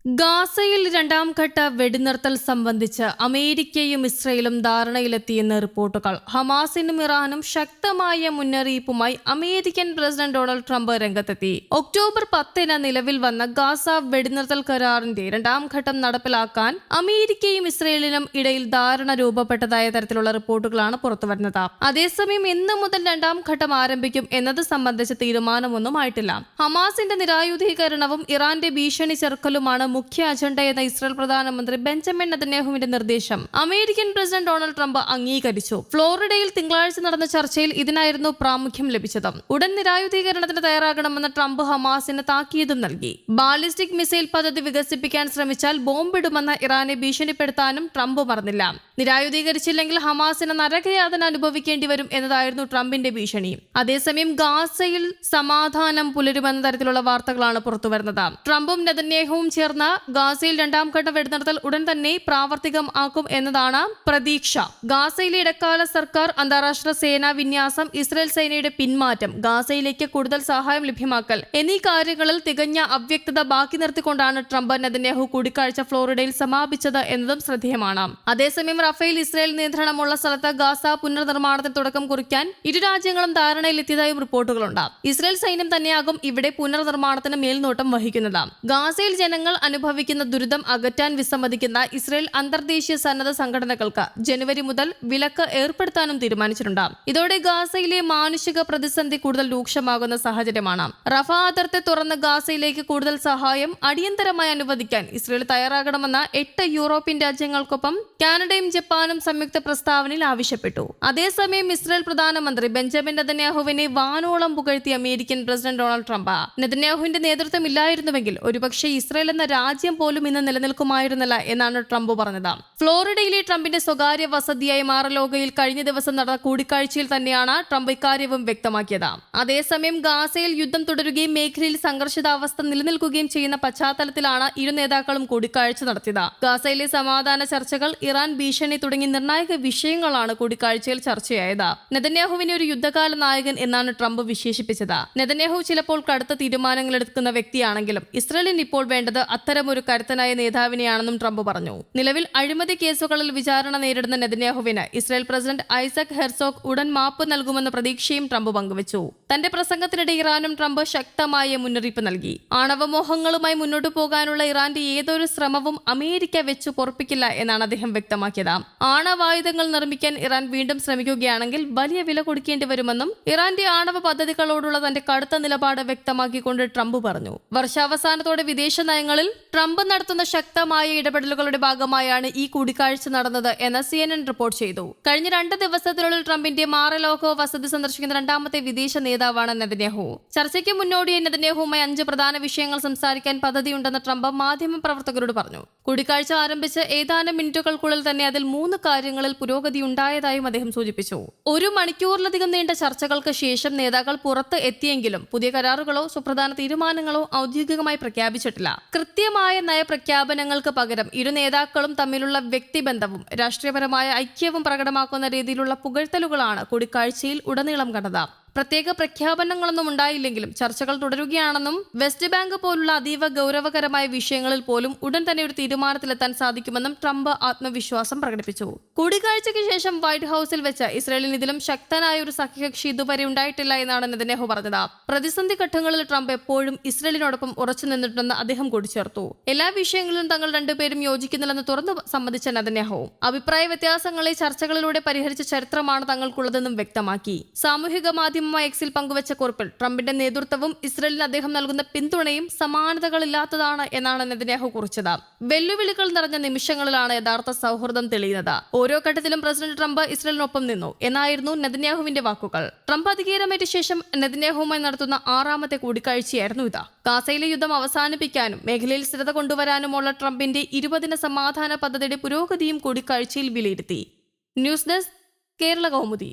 ഗാസയിൽ രണ്ടാം ഘട്ട വെടിനിർത്തൽ സംബന്ധിച്ച് അമേരിക്കയും ഇസ്രയേലും ധാരണയിലെത്തിയെന്ന് റിപ്പോർട്ടുകൾ. ഹമാസിനും ഇറാനും ശക്തമായ മുന്നറിയിപ്പുമായി അമേരിക്കൻ പ്രസിഡന്റ് ഡൊണാൾഡ് ട്രംപ് രംഗത്തെത്തി. ഒക്ടോബർ 10 നിലവിൽ വന്ന ഗാസ വെടിനിർത്തൽ കരാറിന്റെ രണ്ടാം ഘട്ടം നടപ്പിലാക്കാൻ അമേരിക്കയും ഇസ്രയേലിനും ഇടയിൽ ധാരണ രൂപപ്പെട്ടതായ തരത്തിലുള്ള റിപ്പോർട്ടുകളാണ് പുറത്തുവരുന്നത്. അതേസമയം ഇന്നു മുതൽ രണ്ടാം ഘട്ടം ആരംഭിക്കും എന്നത് സംബന്ധിച്ച തീരുമാനമൊന്നും ആയിട്ടില്ല. ഹമാസിന്റെ നിരായുധീകരണവും ഇറാന്റെ ഭീഷണി ചെറുക്കലുമാണ് മുഖ്യ അജണ്ടയെന്ന ഇസ്രായേൽ പ്രധാനമന്ത്രി ബെഞ്ചമിൻ നെതന്യാഹുവിന്റെ നിർദ്ദേശം അമേരിക്കൻ പ്രസിഡന്റ് ഡൊണാൾഡ് ട്രംപ് അംഗീകരിച്ചു. ഫ്ലോറിഡയിൽ തിങ്കളാഴ്ച നടന്ന ചർച്ചയിൽ ഇതിനായിരുന്നു പ്രാമുഖ്യം ലഭിച്ചത്. ഉടൻ നിരായുധീകരണത്തിന് തയ്യാറാകണമെന്ന് ട്രംപ് ഹമാസിന് താക്കീതും നൽകി. ബാലിസ്റ്റിക് മിസൈൽ പദ്ധതി വികസിപ്പിക്കാൻ ശ്രമിച്ചാൽ ബോംബിടുമെന്ന് ഇറാനെ ഭീഷണിപ്പെടുത്താനും ട്രംപ് മറന്നില്ല. നിരായുധീകരിച്ചില്ലെങ്കിൽ ഹമാസിന് നരകയാതന അനുഭവിക്കേണ്ടി വരും എന്നതായിരുന്നു ട്രംപിന്റെ ഭീഷണി. അതേസമയം ഗാസയിൽ സമാധാനം പുലരുമെന്ന തരത്തിലുള്ള വാർത്തകളാണ് പുറത്തുവരുന്നത്. ട്രംപും നെതന്യാഹുവും ചേർന്ന് ഗാസയിൽ രണ്ടാം ഘട്ട വെടിനിർത്തൽ ഉടൻ തന്നെ പ്രാവർത്തികം ആക്കും എന്നതാണ് പ്രതീക്ഷ. ഗാസയിലെ ഇടക്കാല സർക്കാർ, അന്താരാഷ്ട്ര സേനാ വിന്യാസം, ഇസ്രായേൽ സേനയുടെ പിന്മാറ്റം, ഗാസയിലേക്ക് കൂടുതൽ സഹായം ലഭ്യമാക്കൽ എന്നീ കാര്യങ്ങളിൽ തികഞ്ഞ അവ്യക്തത ബാക്കി നിർത്തിക്കൊണ്ടാണ് ട്രംപ് നെതന്യാഹു കൂടിക്കാഴ്ച ഫ്ലോറിഡയിൽ സമാപിച്ചത് എന്നതും ശ്രദ്ധേയമാണ്. അതേസമയം റഫേൽ ഇസ്രായേൽ നിയന്ത്രണമുള്ള സ്ഥലത്ത് ഗാസ പുനർനിർമ്മാണത്തിന് തുടക്കം കുറിക്കാൻ ഇരു രാജ്യങ്ങളും ധാരണയിലെത്തിയതായും റിപ്പോർട്ടുകളുണ്ട്. ഇസ്രായേൽ സൈന്യം തന്നെയാകും ഇവിടെ പുനർനിർമ്മാണത്തിന് മേൽനോട്ടം വഹിക്കുന്നത്. ഗാസയിൽ ജനങ്ങൾ അനുഭവിക്കുന്ന ദുരിതം അകറ്റാൻ വിസമ്മതിക്കുന്ന ഇസ്രായേൽ അന്തർദേശീയ സന്നദ്ധ സംഘടനകൾക്ക് ജനുവരി മുതൽ വിലക്ക് ഏർപ്പെടുത്താനും തീരുമാനിച്ചിട്ടുണ്ട്. ഇതോടെ ഗാസയിലെ മാനുഷിക പ്രതിസന്ധി കൂടുതൽ രൂക്ഷമാകുന്ന സാഹചര്യമാണ്. റഫ അതിർത്തി തുറന്ന് ഗാസയിലേക്ക് കൂടുതൽ സഹായം അടിയന്തരമായി അനുവദിക്കാൻ ഇസ്രായേൽ തയ്യാറാകണമെന്ന് 8 യൂറോപ്യൻ രാജ്യങ്ങൾക്കൊപ്പം കാനഡയും ജപ്പാനും സംയുക്ത പ്രസ്താവനയിൽ ആവശ്യപ്പെട്ടു. അതേസമയം ഇസ്രായേൽ പ്രധാനമന്ത്രി ബെഞ്ചമിൻ നെതന്യാഹുവിനെ വാനോളം പുകഴ്ത്തിയ അമേരിക്കൻ പ്രസിഡന്റ് ഡൊണാൾഡ് ട്രംപ് നെതന്യാഹുവിന്റെ നേതൃത്വം ഇല്ലായിരുന്നുവെങ്കിൽ ഒരുപക്ഷെ ഇസ്രായേൽ എന്ന രാജ്യം പോലും ഇന്ന് നിലനിൽക്കുമായിരുന്നില്ല എന്നാണ് ട്രംപ് പറഞ്ഞത്. ഫ്ലോറിഡയിലെ ട്രംപിന്റെ സ്വകാര്യ വസതിയായ മാറലോഗയിൽ കഴിഞ്ഞ ദിവസം നടന്ന കൂടിക്കാഴ്ചയിൽ തന്നെയാണ് ട്രംപ് ഇക്കാര്യവും വ്യക്തമാക്കിയത്. അതേസമയം ഗാസയിൽ യുദ്ധം തുടരുകയും മേഖലയിൽ സംഘർഷിതാവസ്ഥ നിലനിൽക്കുകയും ചെയ്യുന്ന പശ്ചാത്തലത്തിലാണ് ഇരു നേതാക്കളും കൂടിക്കാഴ്ച നടത്തിയത്. ഗാസയിലെ സമാധാന ചർച്ചകൾ, ഇറാൻ ഭീഷണി തുടങ്ങി നിർണായക വിഷയങ്ങളാണ് കൂടിക്കാഴ്ചയിൽ ചർച്ചയായത്. നെതന്യാഹുവിനെ ഒരു യുദ്ധകാല നായകൻ എന്നാണ് ട്രംപ് വിശേഷിപ്പിച്ചത്. നെതന്യാഹു ചിലപ്പോൾ കടുത്ത തീരുമാനങ്ങൾ എടുക്കുന്ന വ്യക്തിയാണെങ്കിലും ഇസ്രായേലിന് ഇപ്പോൾ വേണ്ടത് അത്തരമൊരു കരുത്തനായ നേതാവിനെയാണെന്നും ട്രംപ് പറഞ്ഞു. നിലവിൽ അഴിമതി കേസുകളിൽ വിചാരണ നേരിടുന്ന നെതന്യാഹുവിന് ഇസ്രായേൽ പ്രസിഡന്റ് ഐസക് ഹെർസോഗ് ഉടൻ മാപ്പ് നൽകുമെന്ന പ്രതീക്ഷയും ട്രംപ് പങ്കുവച്ചു. തന്റെ പ്രസംഗത്തിനിടെ ഇറാനും ട്രംപ് ശക്തമായ മുന്നറിയിപ്പ് നൽകി. ആണവമോഹങ്ങളുമായി മുന്നോട്ടു പോകാനുള്ള ഇറാന്റെ ഏതൊരു ശ്രമവും അമേരിക്ക വെച്ചു പൊറപ്പിക്കില്ല എന്നാണ് അദ്ദേഹം വ്യക്തമാക്കിയത്. ആണവായുധങ്ങൾ നിർമ്മിക്കാൻ ഇറാൻ വീണ്ടും ശ്രമിക്കുകയാണെങ്കിൽ വലിയ വില കൊടുക്കേണ്ടി വരുമെന്നും ഇറാന്റെ ആണവ പദ്ധതികളോടുള്ള തന്റെ കടുത്ത നിലപാട് വ്യക്തമാക്കിക്കൊണ്ട് ട്രംപ് പറഞ്ഞു. വർഷാവസാനത്തോടെ വിദേശ നയങ്ങളിൽ ട്രംപ് നടത്തുന്ന ശക്തമായ ഇടപെടലുകളുടെ ഭാഗമായാണ് ഈ കൂടിക്കാഴ്ച നടന്നത് എന്ന് CNN റിപ്പോർട്ട് ചെയ്തു. കഴിഞ്ഞ 2 ദിവസത്തിനുള്ളിൽ ട്രംപിന്റെ മാറലോഗോ വസതി സന്ദർശിക്കുന്ന രണ്ടാമത്തെ വിദേശ നേതാവാണ് നെതന്യാഹു. ചർച്ചയ്ക്ക് മുന്നോടിയായി നെതന്യാഹുവുമായി 5 പ്രധാന വിഷയങ്ങൾ സംസാരിക്കാൻ പദ്ധതിയുണ്ടെന്ന് ട്രംപ് മാധ്യമപ്രവർത്തകരോട് പറഞ്ഞു. കൂടിക്കാഴ്ച ആരംഭിച്ച് ഏതാനും മിനിറ്റുകൾക്കുള്ളിൽ തന്നെ അതിൽ 3 കാര്യങ്ങളിൽ പുരോഗതി ഉണ്ടായതായും അദ്ദേഹം സൂചിപ്പിച്ചു. 1 മണിക്കൂറിലധികം നീണ്ട ചർച്ചകൾക്ക് ശേഷം നേതാക്കൾ പുറത്ത് എത്തിയെങ്കിലും പുതിയ കരാറുകളോ സുപ്രധാന തീരുമാനങ്ങളോ ഔദ്യോഗികമായി പ്രഖ്യാപിച്ചിട്ടില്ല. കൃത്യമായ നയപ്രഖ്യാപനങ്ങൾക്ക് പകരം ഇരു നേതാക്കളും തമ്മിലുള്ള വ്യക്തിബന്ധവും രാഷ്ട്രീയപരമായ ഐക്യവും പ്രകടമാക്കുന്ന രീതിയിലുള്ള പുകഴ്ത്തലുകളാണ് കൂടിക്കാഴ്ചയിൽ ഉടനീളം കണ്ടത്. പ്രത്യേക പ്രഖ്യാപനങ്ങളൊന്നും ഉണ്ടായില്ലെങ്കിലും ചർച്ചകൾ തുടരുകയാണെന്നും വെസ്റ്റ് ബാങ്ക് പോലുള്ള അതീവ ഗൗരവകരമായ വിഷയങ്ങളിൽ പോലും ഉടൻ തന്നെ ഒരു തീരുമാനത്തിലെത്താൻ സാധിക്കുമെന്നും ട്രംപ് ആത്മവിശ്വാസം പ്രകടിപ്പിച്ചു. കൂടിക്കാഴ്ചയ്ക്ക് ശേഷം വൈറ്റ് ഹൌസിൽ വെച്ച് ഇസ്രായേലിന് ഇതിലും ശക്തനായ ഒരു സഖ്യകക്ഷി ഇതുവരെ ഉണ്ടായിട്ടില്ല എന്നാണ് നെതന്യാഹു പറഞ്ഞത്. പ്രതിസന്ധി ഘട്ടങ്ങളിൽ ട്രംപ് എപ്പോഴും ഇസ്രായേലിനോടൊപ്പം ഉറച്ചു നിന്നിട്ടുണ്ടെന്ന് അദ്ദേഹം കൂട്ടിച്ചേർത്തു. എല്ലാ വിഷയങ്ങളിലും തങ്ങൾ രണ്ടുപേരും യോജിക്കുന്നില്ലെന്ന് തുറന്നു സമ്മതിച്ച നെതന്യാഹു അഭിപ്രായ വ്യത്യാസങ്ങളെ ചർച്ചകളിലൂടെ പരിഹരിച്ച ചരിത്രമാണ് തങ്ങൾക്കുള്ളതെന്നും വ്യക്തമാക്കി. സാമൂഹിക എക്സിൽ പങ്കുവച്ച കുറിപ്പിൽ ട്രംപിന്റെ നേതൃത്വവും ഇസ്രായേലിന് അദ്ദേഹം നൽകുന്ന പിന്തുണയും സമാനതകളില്ലാത്തതാണ് എന്നാണ് നെതന്യാഹു കുറിച്ചത്. വെല്ലുവിളികൾ നിറഞ്ഞ നിമിഷങ്ങളിലാണ് യഥാർത്ഥ സൗഹൃദം തെളിയുന്നത്. ഓരോ ഘട്ടത്തിലും പ്രസിഡന്റ് ട്രംപ് ഇസ്രായേലിനൊപ്പം നിന്നു എന്നായിരുന്നു നെതന്യാഹുവിന്റെ വാക്കുകൾ. ട്രംപ് അധികാരമേറ്റ ശേഷം നെതന്യാഹുവുമായി നടത്തുന്ന 6ാമത്തെ കൂടിക്കാഴ്ചയായിരുന്നു ഇത്. ഗാസയിലെ യുദ്ധം അവസാനിപ്പിക്കാനും മേഖലയിൽ സ്ഥിരത കൊണ്ടുവരാനുമുള്ള ട്രംപിന്റെ 20 സമാധാന പദ്ധതിയുടെ പുരോഗതിയും കൂടിക്കാഴ്ചയിൽ വിലയിരുത്തി. News desk, Kerala Kaumudi.